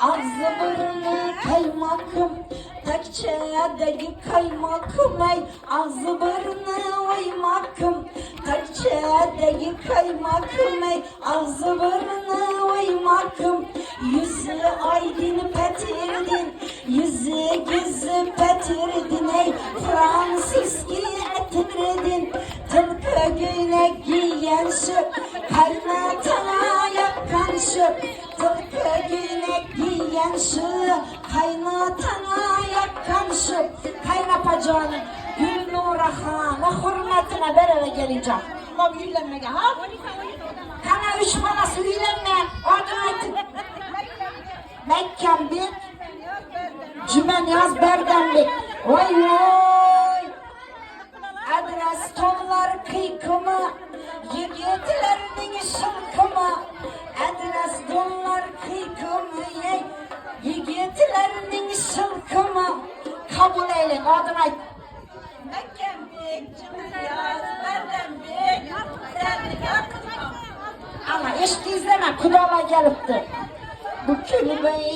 ağzı burnu kaymakım, takçedeki kaymakım ey, ağzı burnu oymakım, takçedeki kaymakım ey, ağzı burnu oymakım, yüzü aydın petirdin, yüzü gözü petirdin ey, Fransız getirdin, tıpkı güne giyen şu, kaynatana yakan şu, tıpkı güne giyen şu, kaynatana yakan şu, kaynapacağını Gülnur Han'a hürmetine berere geleceğim. Ama büyülenmeye ha? Kana 3 bana söylenme, adın Mekken bir, Cümen yaz Berdenlik. Oy oy! Adres tonlar kıykımı, yigitlerinin şılkımı. Adres tonlar kıykımı, yigitlerinin şılkımı. Kabul eylin, adına Mekken büyük, Cümen yaz Berdenlik. ama eşki izleme, kudala gelipti. Bu kelimeyi